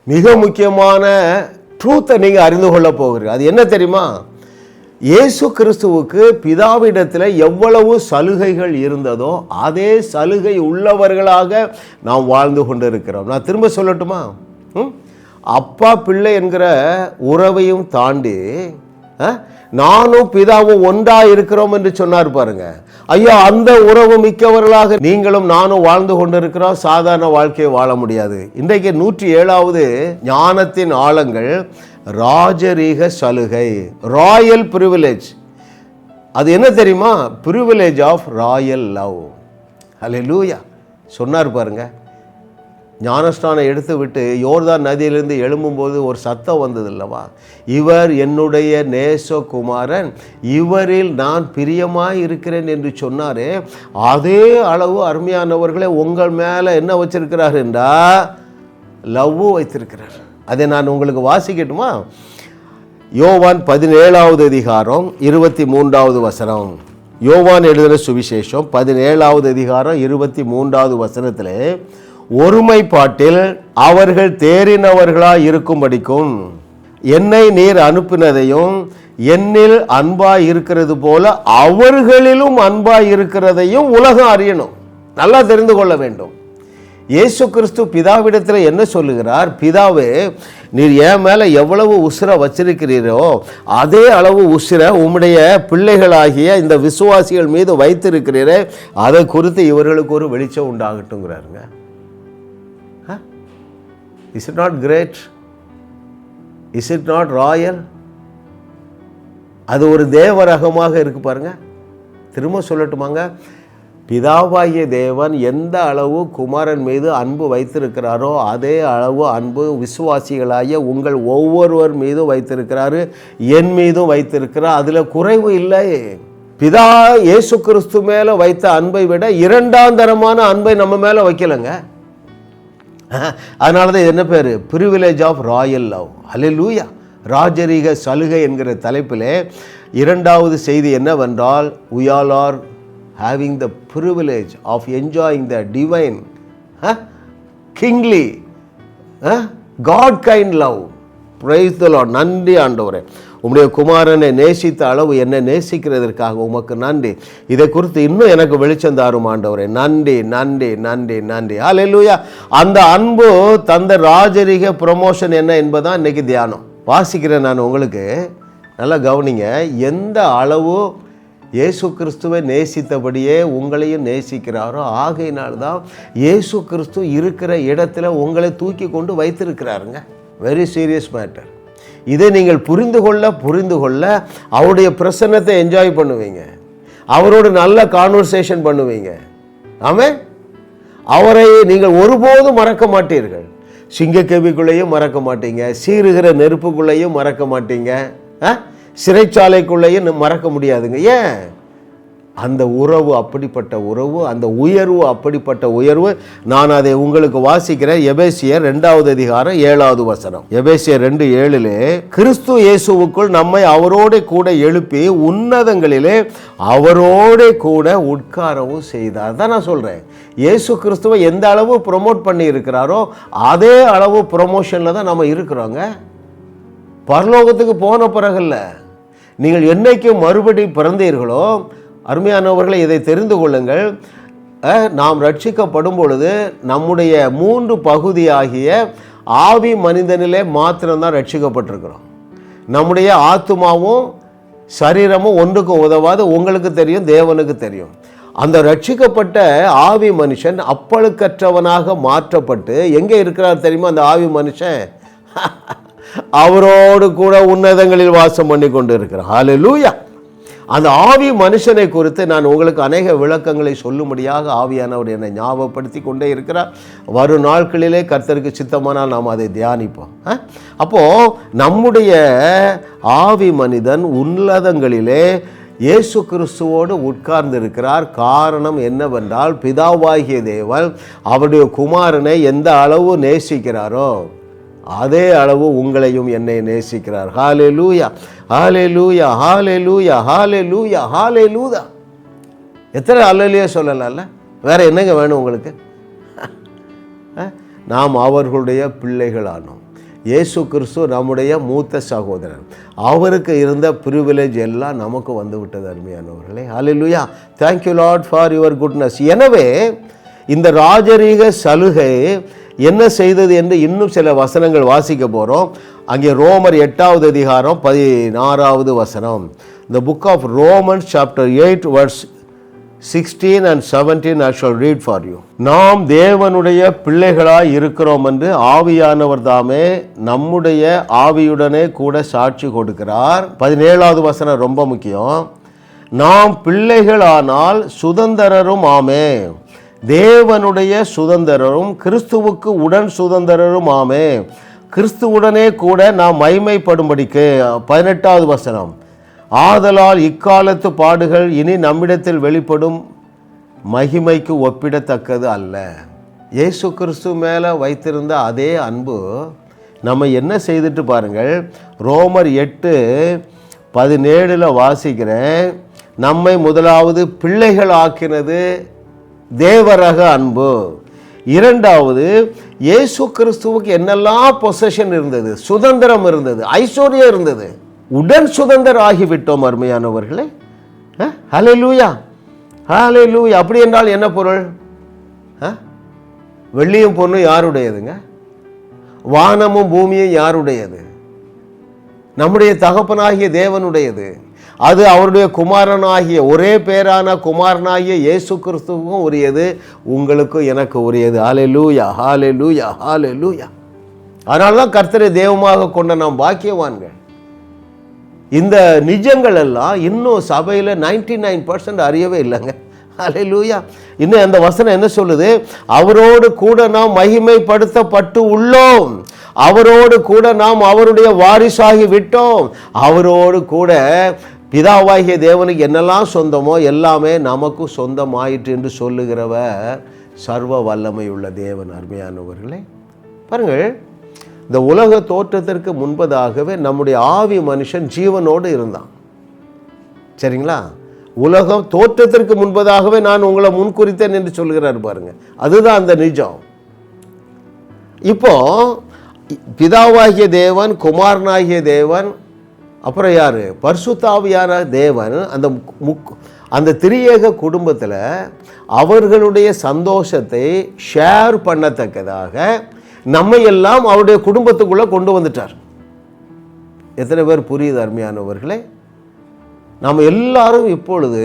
மிக முக்கியமான ட்ரூத்தை நீங்கள் அறிந்து கொள்ள போகிறீர்கள். அது என்ன தெரியுமா? இயேசு கிறிஸ்துவுக்கு பிதாவிடத்தில் எவ்வளவு சலுகைகள் இருந்ததோ அதே சலுகை உள்ளவர்களாக நாம் வாழ்ந்து கொண்டு இருக்கிறோம். நான் திரும்ப சொல்லட்டுமா? அப்பா பிள்ளை என்கிற உறவையும் தாண்டி நானும் பிதாவும் ஒன்றா இருக்கிறோம் என்று சொன்னார் பாருங்க. ஐயோ, அந்த உறவு மிக்கவர்களாக நீங்களும் நானும் வாழ்ந்து கொண்டிருக்கிறோம். சாதாரண வாழ்க்கையை வாழ முடியாது. இன்றைக்கு 107வது ஞானத்தின் ஆழங்கள் ராஜரீக சலுகை, ராயல் பிரிவிலேஜ். அது என்ன தெரியுமா? Privilege of royal love. Hallelujah சொன்னார் பாருங்க. ஞானஸ்நானம் எடுத்து விட்டு யோர்தான் நதியிலிருந்து எழும்பும்போது ஒரு சத்தம் வந்தது இல்லவா? இவர் என்னுடைய நேசகுமாரன், இவரில் நான் பிரியமாய் இருக்கிறேன் என்று சொன்னாரே, அதே அளவு அருமையானவர்களே உங்கள் மேலே என்ன வச்சிருக்கிறார் என்றா லவ்வும் வைத்திருக்கிறார். அதை நான் உங்களுக்கு வாசிக்கட்டுமா? யோவான் 17வது அதிகாரம் 23வது வசனம். யோவான் எழுதின சுவிசேஷம் 17வது அதிகாரம் 23வது வசனத்தில், ஒருமைப்பாட்டில் அவர்கள் தேறினவர்களாய் இருக்கும்படிக்கும் என்னை நீர் அனுப்பினதையும் என்னில் அன்பாய் இருக்கிறது போல அவர்களிலும் அன்பாய் இருக்கிறதையும் உலகம் அறியணும். நல்லா தெரிந்து கொள்ள வேண்டும். இயேசு கிறிஸ்து பிதாவிடத்தில் என்ன சொல்லுகிறார்? பிதாவே, நீர் என் மேலே எவ்வளவு உசிரை வச்சிருக்கிறீரோ அதே அளவு உசிரை உம்முடைய பிள்ளைகளாகிய இந்த விசுவாசிகள் மீது வைத்திருக்கிறீரே, அதை குறித்து இவர்களுக்கு ஒரு வெளிச்சம் உண்டாகட்டுங்கிறாருங்க. Is it not great? Is it not royal? அது ஒரு தேவரகமாக இருக்கு பாருங்க. திரும்ப சொல்லட்டுமாங்க, பிதாவாகிய தேவன் எந்த அளவு குமாரன் மீது அன்பு வைத்திருக்கிறாரோ அதே அளவு அன்பு விசுவாசிகளாகிய உங்கள் ஒவ்வொருவர் மீதும் வைத்திருக்கிறாரு, என் மீதும் வைத்திருக்கிறார். அதில் குறைவு இல்லை. பிதா இயேசு கிறிஸ்து மேலே வைத்த அன்பை விட இரண்டாம் தரமான அன்பை நம்ம மேலே வைக்கலைங்க. அதனால தான் என்ன பேர்? Privilege of royal love. Hallelujah. ராஜரீக சலுகை என்கிற தலைப்பிலே இரண்டாவது செய்தி என்னவென்றால், we all are having the privilege of enjoying the divine, kingly, God kind love. Praise the Lord. நன்றி ஆண்டவரே, உம்முடைய குமாரனை நேசித்த அளவு என்னை நேசிக்கிறதற்காக உமக்கு நன்றி. இதை குறித்து இன்னும் எனக்கு வெளிச்சம் தாரும் ஆண்டவரே. நன்றி நன்றி நன்றி நன்றி. ஹல்லேலூயா. அந்த அன்பு தந்த ராஜரீக ப்ரமோஷன் என்ன என்பதான் இன்னைக்கு தியானம். வாசிக்கிறேன் நான் உங்களுக்கு. நல்லா கவனிங்க. எந்த அளவு இயேசு கிறிஸ்துவை நேசித்தபடியே உங்களையும் நேசிக்கிறாரோ ஆகையினால்தான் இயேசு கிறிஸ்து இருக்கிற இடத்துல உங்களை தூக்கி கொண்டு வைத்திருக்கிறாருங்க. Very serious matter. இதை நீங்கள் புரிந்து கொள்ள அவருடைய பிரசன்னத்தை என்ஜாய் பண்ணுவீங்க. அவரோடு நல்ல கான்வர்சேஷன் பண்ணுவீங்க. ஆமென். அவரை நீங்கள் ஒருபோதும் மறக்க மாட்டீர்கள். சிங்கக்கேபிக்குள்ளேயும் மறக்க மாட்டீங்க, சீறுகிற நெருப்புக்குள்ளேயும் மறக்க மாட்டீங்க, சிறைச்சாலைக்குள்ளேயும் மறக்க முடியாதுங்க. ஏன்? அந்த உறவு அப்படிப்பட்ட உறவு, அந்த உயர்வு அப்படிப்பட்ட உயர்வு. நான் அதை உங்களுக்கு வாசிக்கிறேன். எபேசியர் 2வது அதிகாரம் 7வது வசனம். எபேசியர் 2:7, கிறிஸ்து இயேசுவுக்குள் நம்மை அவரோட கூட எழுப்பி உன்னதங்களிலே அவரோட கூட உட்காரவும் செய்தார். தான் நான் சொல்றேன். இயேசு கிறிஸ்துவை எந்த அளவு ப்ரொமோட் பண்ணி இருக்கிறாரோ அதே அளவு ப்ரொமோஷன்ல தான் நம்ம இருக்கிறோங்க. பரலோகத்துக்கு போன பிறகுல்ல, நீங்கள் என்னைக்கு மறுபடி பிறந்தீர்களோ, அருமையானவர்களை இதை தெரிந்து கொள்ளுங்கள். நாம் ரட்சிக்கப்படும் பொழுது நம்முடைய 3 பகுதியாகிய ஆவி மனிதனிலே மாத்திரம்தான் ரட்சிக்கப்பட்டிருக்கிறோம். நம்முடைய ஆத்துமாவும் சரீரமும் ஒன்றுக்கும் உதவாது. உங்களுக்கு தெரியும், தேவனுக்கு தெரியும். அந்த ரட்சிக்கப்பட்ட ஆவி மனுஷன் அப்பழுக்கற்றவனாக மாற்றப்பட்டு எங்கே இருக்கிறார் தெரியுமா? அந்த ஆவி மனுஷன் அவரோடு கூட உன்னதங்களில் வாசம் பண்ணி கொண்டு இருக்கிறார். ஹல்லேலூயா. அந்த ஆவி மனுஷனை குறித்து நான் உங்களுக்கு அநேக விளக்கங்களை சொல்லும்படியாக ஆவியானவர் என்னை ஞாபகப்படுத்தி கொண்டே இருக்கிறார். வரும் நாட்களிலே கர்த்தருக்கு சித்தமானால் நாம் அதை தியானிப்போம். அப்போது நம்முடைய ஆவி மனிதன் உன்னதங்களிலே இயேசு கிறிஸ்துவோடு உட்கார்ந்து இருக்கிறார். காரணம் என்னவென்றால், பிதாவாகிய தேவன் அவருடைய குமாரனை எந்த அளவு நேசிக்கிறாரோ அதே அளவு உங்களையும் என்னை நேசிக்கிறார். ஹல்லேலூயா, ஹல்லேலூயா, ஹல்லேலூயா, ஹல்லேலூயா, ஹல்லேலூயா. எத்தனை ஹல்லேலூயா சொல்லலாம்ல? வேற என்னங்க வேணும் உங்களுக்கு? நாம் அவர்களுடைய பிள்ளைகளானோம். இயேசு கிறிஸ்து நம்முடைய மூத்த சகோதரன். அவருக்கு இருந்த ப்ரிவிலேஜ் எல்லாம் நமக்கு வந்து விட்டது அருமையானவர்களே. Hallelujah. Thank you lord for your goodness. எனவே இந்த ராஜரீக சலுகை என்ன செய்தது என்று இன்னும் சில வசனங்கள் வாசிக்க போகிறோம். அங்கே ரோமர் 8வது அதிகாரம் 16வது வசனம். The book of Romans chapter 8 verse 16 and 17 I shall read for you. நாம் தேவனுடைய பிள்ளைகளாய் இருக்கிறோம் என்று ஆவியானவர் தாமே நம்முடைய ஆவியுடனே கூட சாட்சி கொடுக்கிறார். 17வது வசனம் ரொம்ப முக்கியம். நாம் பிள்ளைகளானால் சுதந்திரரும் ஆமே, தேவனுடைய சுதந்திரரும் கிறிஸ்துவுக்கு உடன் சுதந்திரரும் ஆமே, கிறிஸ்துவுடனே கூட நாம் மகிமைப்படும்படிக்கு. 18வது வசனம். ஆதலால் இக்காலத்து பாடுகள் இனி நம்மிடத்தில் வெளிப்படும் மகிமைக்கு ஒப்பிடத்தக்கது அல்ல. இயேசு கிறிஸ்து மேலே வைத்திருந்த அதே அன்பு நம்ம என்ன செய்துட்டு பாருங்கள். ரோமர் 8:17 வாசிக்கிறேன். நம்மை முதலாவது பிள்ளைகள் ஆக்கினது தேவரக அன்பு. இரண்டாவது, இயேசு கிறிஸ்துவுக்கு என்னெல்லாம் பொசஷன் இருந்தது, சுதந்திரம் இருந்தது, ஐஸ்வர்யம் இருந்தது, உடன் சுதந்திரம் ஆகிவிட்டோம் அருமையானவர்களே. ஹல்லேலூயா, ஹல்லேலூயா. அப்படி என்றால் என்ன பொருள்? வெள்ளியும் பொண்ணும் யாருடையதுங்க? வானமும் பூமியும் யாருடையது? நம்முடைய தகப்பனாகிய தேவனுடையது. அது அவருடைய குமாரனாகிய ஒரே பேரான குமாரனாகிய இயேசு கிறிஸ்துவுக்கும் உரியது, உங்களுக்கும் எனக்கு உரியது. ஹல்லேலூயா, ஹல்லேலூயா, ஹல்லேலூயா. அதனால தான் கர்த்தரை தெய்வமாக கொண்ட நாம் பாக்கியவான்கள். இந்த நிஜங்கள் எல்லாம் இன்னும் சபையில் 99% அறியவே இல்லைங்க. ஹல்லேலூயா. இன்னும் அந்த வசனம் என்ன சொல்லுது? அவரோடு கூட நாம் மகிமைப்படுத்தப்பட்டு உள்ளோம், அவரோடு கூட நாம் அவருடைய வாரிசாகி விட்டோம், அவரோடு கூட பிதாவாகிய தேவனுக்கு என்னெல்லாம் சொந்தமோ எல்லாமே நமக்கு சொந்தமாயிற்று என்று சொல்லுகிறவர் சர்வ வல்லமை உள்ள தேவன். அருமையானவர்களே, பாருங்கள், இந்த உலக தோற்றத்திற்கு முன்பதாகவே நம்முடைய ஆவி மனுஷன் ஜீவனோடு இருந்தான். சரிங்களா? உலகம் தோற்றத்திற்கு முன்பதாகவே நான் உங்களை முன்குறித்தேன் என்று சொல்கிறார் பாருங்க. அதுதான் அந்த நிஜம். இப்போ பிதாவாகிய தேவன், குமாரனாகிய தேவன், அப்புறம் யாரு? பரிசுத்தாவியான தேவன். அந்த திரியேக குடும்பத்தில் அவர்களுடைய சந்தோஷத்தை ஷேர் பண்ணத்தக்கதாக நம்மை எல்லாம் அவருடைய குடும்பத்துக்குள்ளே கொண்டு வந்துட்டார். எத்தனை பேர் புரியுது அருமையானவர்களே? நாம் எல்லாரும் இப்பொழுது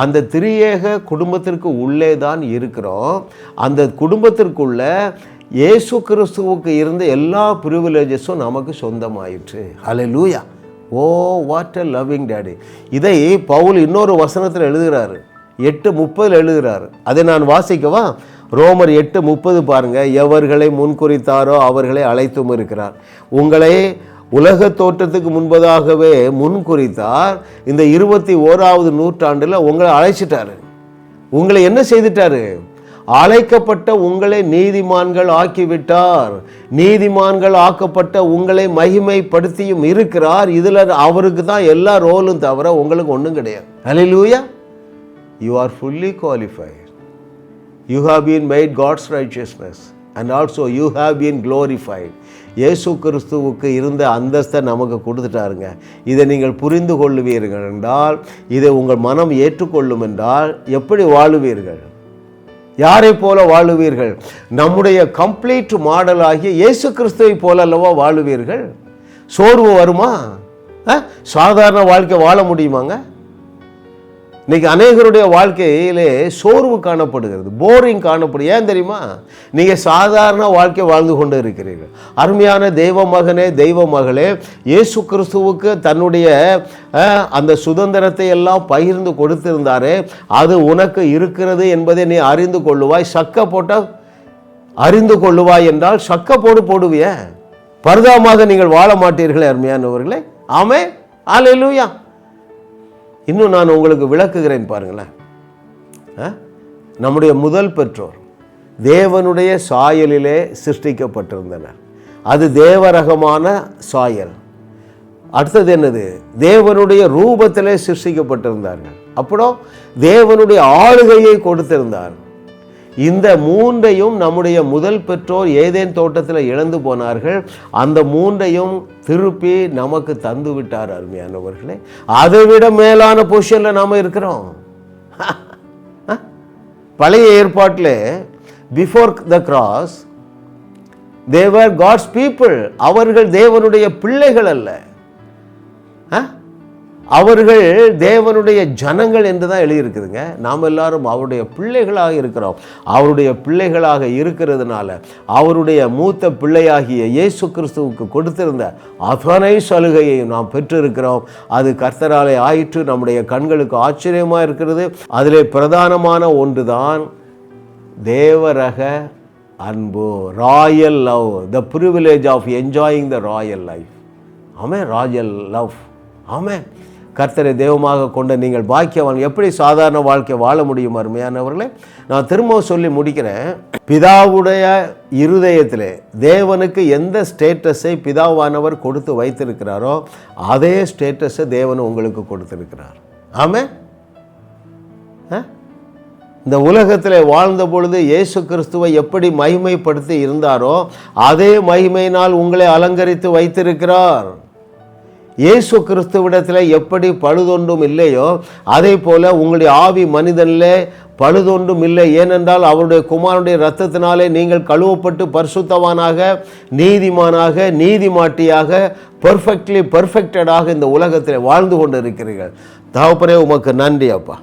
அந்த திரியேக குடும்பத்திற்கு உள்ளே தான் இருக்கிறோம். அந்த குடும்பத்திற்குள்ள இயேசு கிறிஸ்துவுக்கு இருந்த எல்லா ப்ரிவிலேஜஸும் நமக்கு சொந்தமாயிற்று. ஹல்லேலூயா. ஓ, வாட் எ லவ்விங் டேடி. இதை பவுல் இன்னொரு வசனத்தில் எழுதுகிறாரு, 8:30 எழுதுகிறாரு. அதை நான் வாசிக்கவா? ரோமர் 8:30 பாருங்க. எவர்களை முன்குறித்தாரோ அவர்களை அழைத்தும் இருக்கிறார். உங்களை உலக தோற்றத்துக்கு முன்பதாகவே முன்குறித்தார். இந்த 21வது நூற்றாண்டில் உங்களை அழைச்சிட்டாரு. உங்களை என்ன செய்துட்டாரு? அழைக்கப்பட்ட உங்களை நீதிமான்கள் ஆக்கிவிட்டார். நீதிமான்கள் ஆக்கப்பட்ட உங்களை மகிமைப்படுத்தியும் இருக்கிறார். இதில் அவருக்கு தான் எல்லா ரோலும், தவிர உங்களுக்கு ஒன்றும் கிடையாது. ஹல்லேலூயா. You are fully qualified. You have been made God's righteousness and also you have been glorified. இயேசு கிறிஸ்துவுக்கு இருந்த அந்தஸ்தை நமக்கு கொடுத்துட்டாருங்க. இதை நீங்கள் புரிந்து கொள்ளுவீர்கள் என்றால், இதை உங்கள் மனம் ஏற்றுக்கொள்ளும் என்றால் எப்படி வாழுவீர்கள்? யாரை போல வாழுவீர்கள்? நம்முடைய கம்ப்ளீட் மாடல் ஆகிய இயேசு கிறிஸ்துவை போல அல்லவா வாழுவீர்கள்? சோர்வு வருமா? சாதாரண வாழ்க்கை வாழ முடியுமாங்க? இன்னைக்கு அநேகருடைய வாழ்க்கையிலே சோர்வு காணப்படுகிறது, போரிங் காணப்படும். ஏன் தெரியுமா? நீங்கள் சாதாரண வாழ்க்கை வாழ்ந்து கொண்டு இருக்கிறீர்கள். அருமையான தெய்வ மகனே, தெய்வ மகளே, இயேசு கிறிஸ்துவுக்கு தன்னுடைய அந்த சுதந்திரத்தை எல்லாம் பகிர்ந்து கொடுத்திருந்தாரே, அது உனக்கு இருக்கிறது என்பதை நீ அறிந்து கொள்ளுவாய். சக்க போட்ட அறிந்து கொள்ளுவாய் என்றால் சக்க போடுவிய, பரிதாபமாக நீங்கள் வாழ மாட்டீர்களே அருமையானவர்களே. ஆமென், ஹல்லேலூயா. இன்னும் நான் உங்களுக்கு விளக்குகிறேன் பாருங்களேன். நம்முடைய முதல் பெற்றோர் தேவனுடைய சாயலிலே சிருஷ்டிக்கப்பட்டிருந்தனர். அது தேவரகமான சாயல். அடுத்தது என்னது? தேவனுடைய ரூபத்திலே சிருஷ்டிக்கப்பட்டிருந்தார்கள். அப்புறம் தேவனுடைய ஆளுகையை கொடுத்திருந்தார். இந்த மூன்றையும் நம்முடைய முதல் பெற்றோர் ஏதேன் தோட்டத்தில் இழந்து போனார்கள். அந்த மூன்றையும் திருப்பி நமக்கு தந்து விட்டார். அருமையானவர்களே, அதை விட மேலான பொசிஷனில் நாம் இருக்கிறோம். பழைய ஏற்பாட்டில் before the cross they were God's people. அவர்கள் தேவனுடைய பிள்ளைகள் அல்ல, அவர்கள் தேவனுடைய ஜனங்கள் என்று தான் எழுதியிருக்குதுங்க. நாம் எல்லாரும் அவருடைய பிள்ளைகளாக இருக்கிறோம். அவருடைய பிள்ளைகளாக இருக்கிறதுனால அவருடைய மூத்த பிள்ளையாகிய இயேசு கிறிஸ்துவுக்கு கொடுத்திருந்த அத்தனை சலுகையையும் நாம் பெற்றிருக்கிறோம். அது கர்த்தராலே ஆயிற்று. நம்முடைய கண்களுக்கு ஆச்சரியமாக இருக்கிறது. அதிலே பிரதானமான ஒன்று தான் தேவரக அன்பு, royal love, the privilege of enjoying the royal life. Amen. Royal love. Amen. கர்த்தரை தெய்வமாக கொண்ட நீங்கள் பாக்கியவான். எப்படி சாதாரண வாழ்க்கை வாழ முடியும் அருமையானவர்களே? நான் திரும்பவும் சொல்லி முடிக்கிறேன். பிதாவுடைய இருதயத்திலே தேவனுக்கு எந்த ஸ்டேட்டஸை பிதாவானவர் கொடுத்து வைத்திருக்கிறாரோ அதே ஸ்டேட்டஸை தேவன் உங்களுக்கு கொடுத்திருக்கிறார். ஆமென். இந்த உலகத்தில் வாழ்ந்த பொழுது இயேசு கிறிஸ்துவை எப்படி மகிமைப்படுத்தி இருந்தாரோ அதே மகிமையினால் உங்களை அலங்கரித்து வைத்திருக்கிறார். இயேசு கிறிஸ்துவிடத்தில் எப்படி பழுதொன்றும் இல்லையோ அதே போல உங்களுடைய ஆவி மனிதனில் பழுதொன்றும் இல்லை. ஏனென்றால் அவருடைய குமாரனுடைய இரத்தத்தினாலே நீங்கள் கழுவப்பட்டு பரிசுத்தவானாக, நீதிமானாக, நீதிமாட்டியாக, பெர்ஃபெக்டடாக இந்த உலகத்தில் வாழ்ந்து கொண்டு இருக்கிறீர்கள். தகப்பனே, உமக்கு நன்றி அப்பா.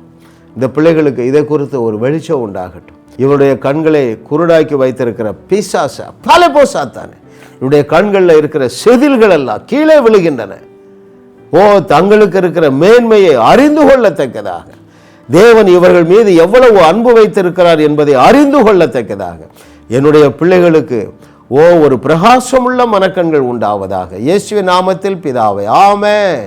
இந்த பிள்ளைகளுக்கு இதை குறித்து ஒரு வெளிச்சம் உண்டாகட்டும். இவருடைய கண்களை குருடாக்கி வைத்திருக்கிற பிசாச பல போசாத்தானே, இவருடைய கண்களில் இருக்கிற செதில்கள் எல்லாம் கீழே விழுகின்றன. தங்களுக்கு இருக்கிற மேன்மையை அறிந்து கொள்ளத்தக்கதாக தேவன் இவர்கள் மீது எவ்வளவு அன்பு வைத்திருக்கிறார் என்பதை அறிந்து கொள்ளத்தக்கதாக என்னுடைய பிள்ளைகளுக்கு ஒரு பிரகாசமுள்ள மனக்கண்கள் உண்டாவதாக. இயேசுவின் நாமத்தில் பிதாவே, ஆமென்.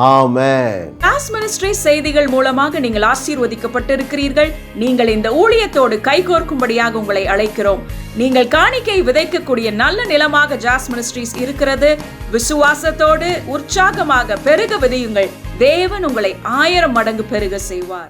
ஆமென். ஜாஸ் மினிஸ்ட்ரி செய்திகள் மூலமாக நீங்கள் ஆசீர்வதிக்கப்பட்டிருக்கிறீர்கள். நீங்கள் இந்த ஊழியத்தோடு கைகோர்க்கும்படியாக உங்களை அழைக்கிறோம். நீங்கள் காணிக்கை விதைக்கக்கூடிய நல்ல நிலமாக ஜாஸ் மினிஸ்ட்ரிஸ் இருக்கிறது. விசுவாசத்தோடு உற்சாகமாக பெருக விதையுங்கள். தேவன் உங்களை 1000 மடங்கு பெருக செய்வார்.